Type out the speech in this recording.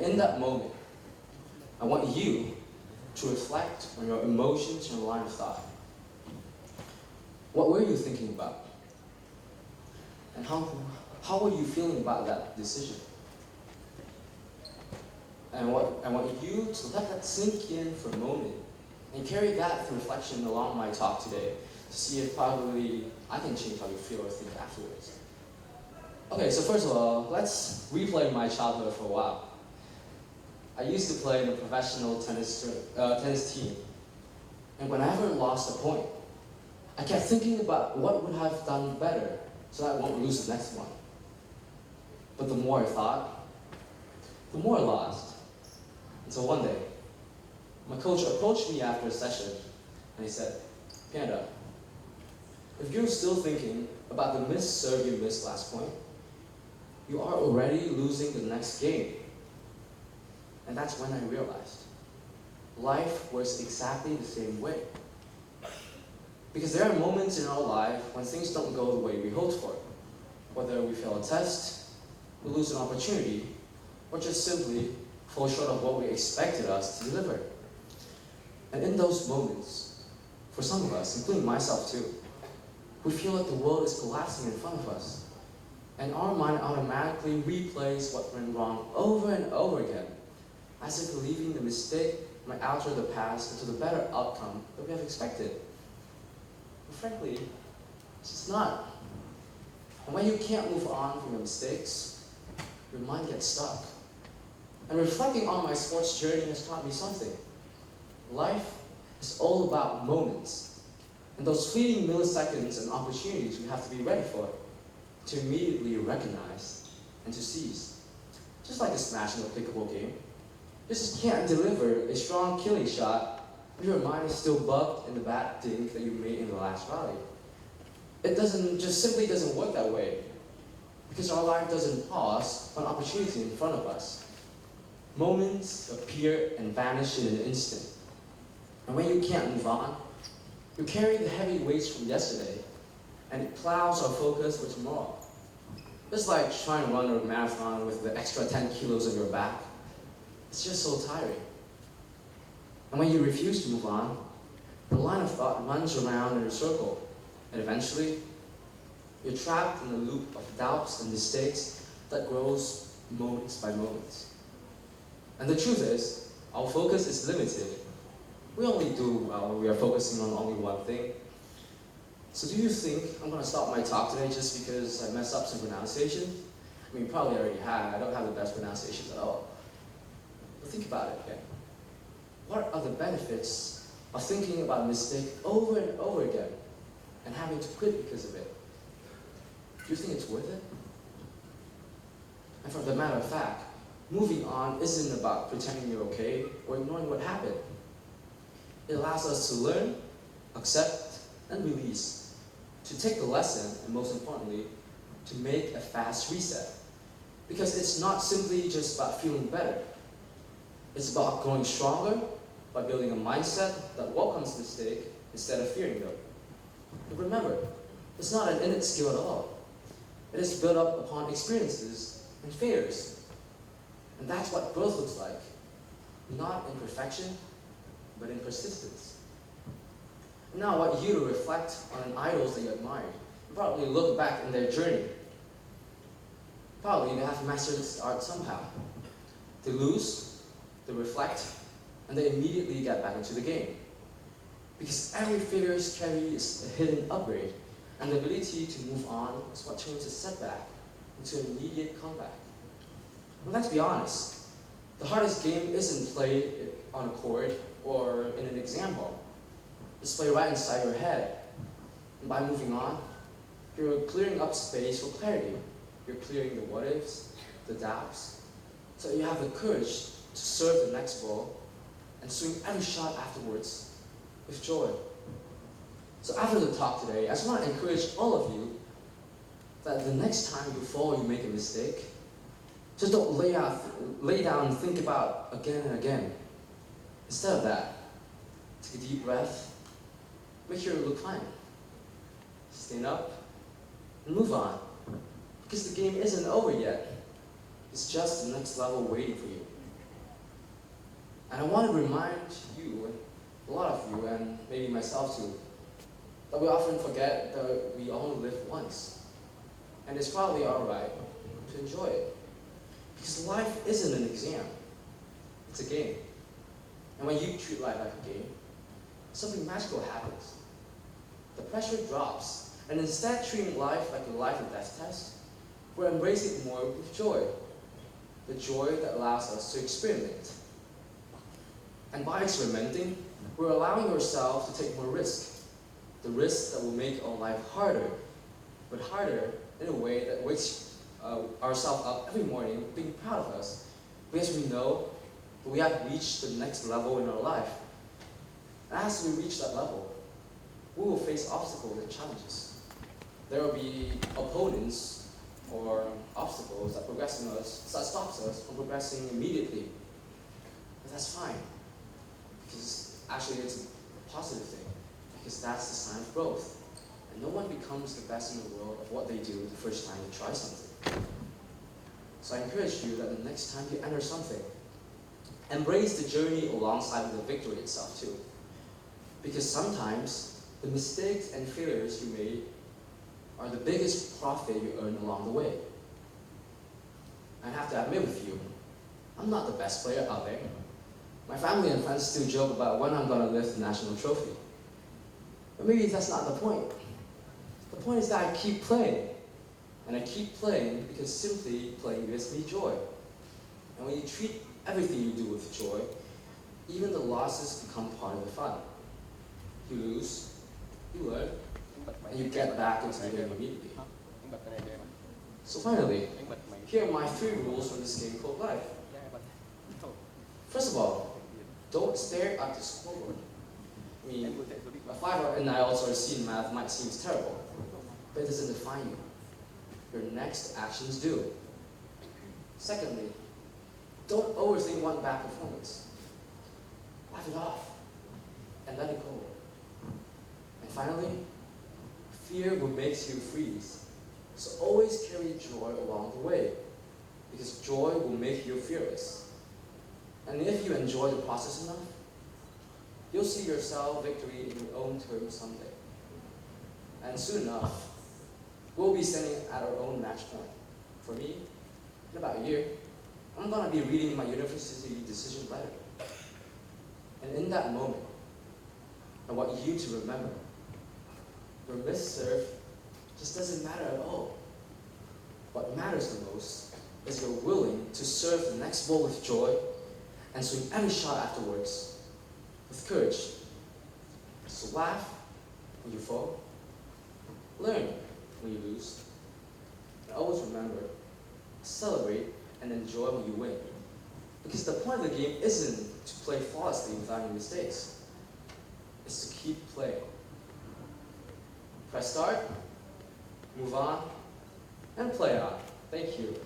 in that moment, I want you to reflect on your emotions and line of thought. What were you thinking about? And how were you feeling about that decision? And I want you to let that sink in for a moment and carry that reflection along my talk today to see if probably I can change how you feel or think afterwards. Okay, so first of all, let's replay my childhood for a while. I used to play in a professional tennis team, and whenever I lost a point, I kept thinking about what would I have done better so that I won't lose the next one. But the more I thought, the more I lost. Until one day, my coach approached me after a session, and he said, "Panda, if you're still thinking about the missed serve you missed last point, you are already losing the next game." And that's when I realized life works exactly the same way. Because there are moments in our life when things don't go the way we hoped for. Whether we fail a test, we lose an opportunity, or just simply fall short of what we expected us to deliver. And in those moments, for some of us, including myself too, we feel like the world is collapsing in front of us. And our mind automatically replays what went wrong over and over again, as if believing the mistake might alter the past into the better outcome that we have expected. But frankly, it's just not. And when you can't move on from your mistakes, your mind gets stuck. And reflecting on my sports journey has taught me something. Life is all about moments, and those fleeting milliseconds and opportunities we have to be ready for, to immediately recognize and to seize. Just like a smash in a pickleball game, you just can't deliver a strong killing shot if your mind is still bugged in the bad dink that you made in the last rally. It simply doesn't work that way, because our life doesn't pause for an opportunity in front of us. Moments appear and vanish in an instant. And when you can't move on, you carry the heavy weights from yesterday, and it clouds our focus for tomorrow. It's like trying to run a marathon with the extra 10 kilos on your back. It's just so tiring. And when you refuse to move on, the line of thought runs around in a circle, and eventually, you're trapped in a loop of doubts and mistakes that grows moments by moments. And the truth is, our focus is limited. We only do well when we are focusing on only one thing. So do you think I'm going to stop my talk today just because I messed up some pronunciation? I mean, probably already have. I don't have the best pronunciations at all. But think about it, okay? What are the benefits of thinking about a mistake over and over again and having to quit because of it? Do you think it's worth it? And for the matter of fact, moving on isn't about pretending you're okay or ignoring what happened. It allows us to learn, accept, and release, to take the lesson, and most importantly, to make a fast reset. Because it's not simply just about feeling better. It's about growing stronger by building a mindset that welcomes mistake instead of fearing them. But remember, it's not an innate skill at all. It is built up upon experiences and failures. And that's what growth looks like. Not in perfection, but in persistence. Now I want you to reflect on idols that you admire. You probably look back in their journey. Probably they have mastered this art somehow. They lose, they reflect, and they immediately get back into the game. Because every failure carries a hidden upgrade, and the ability to move on is what turns a setback into an immediate comeback. And let's be honest, the hardest game isn't played on a court or in an exam hall. It's played right inside your head. And by moving on, you're clearing up space for clarity. You're clearing the what ifs, the doubts, so you have the courage to serve the next ball and swing every shot afterwards with joy. So after the talk today, I just want to encourage all of you that the next time you fall or you make a mistake, just don't lay down and think about again and again. Instead of that, take a deep breath, make sure you look fine. Stand up and move on. Because the game isn't over yet. It's just the next level waiting for you. And I want to remind you, a lot of you, and maybe myself too, that we often forget that we only live once. And it's probably alright to enjoy it. Because life isn't an exam, it's a game. And when you treat life like a game, something magical happens. The pressure drops, and instead of treating life like a life and death test, we're embracing it more with joy. The joy that allows us to experiment. And by experimenting, we're allowing ourselves to take more risk. The risk that will make our life harder, but harder in a way that wakes ourselves up every morning being proud of us, because we know that we have reached the next level in our life. And as we reach that level, we will face obstacles and challenges. There will be opponents or obstacles that stops us from progressing immediately. But that's fine, because actually it's a positive thing, because that's the sign of growth. And no one becomes the best in the world of what they do the first time they try something. So I encourage you that the next time you enter something, embrace the journey alongside the victory itself too. Because sometimes the mistakes and failures you made are the biggest profit you earn along the way. I have to admit with you, I'm not the best player out there. My family and friends still joke about when I'm going to lift the national trophy. But maybe that's not the point. The point is that I keep playing. And I keep playing because simply playing gives me joy. And when you treat everything you do with joy, even the losses become part of the fun. You lose, you learn, and you get back into the game immediately. So finally, here are my 3 rules for this game called life. First of all, don't stare at the scoreboard. I mean, a 5 in IELTS or a C in math might seem terrible, but it doesn't define you. Your next actions do. Secondly, don't overthink one bad performance. Laugh it off and let it go. And finally, fear will make you freeze. So always carry joy along the way, because joy will make you fearless. And if you enjoy the process enough, you'll see yourself victory in your own terms someday. And soon enough, we'll be standing at our own match point. For me, in about a year, I'm going to be reading my university decision letter. And in that moment, I want you to remember, your missed serve just doesn't matter at all. What matters the most is you're willing to serve the next ball with joy and swing every shot afterwards with courage. So laugh when you fall, learn when you lose, and always remember, celebrate and enjoy when you win. Because the point of the game isn't to play flawlessly without any mistakes. It's to keep playing. Press start, move on, and play on. Thank you.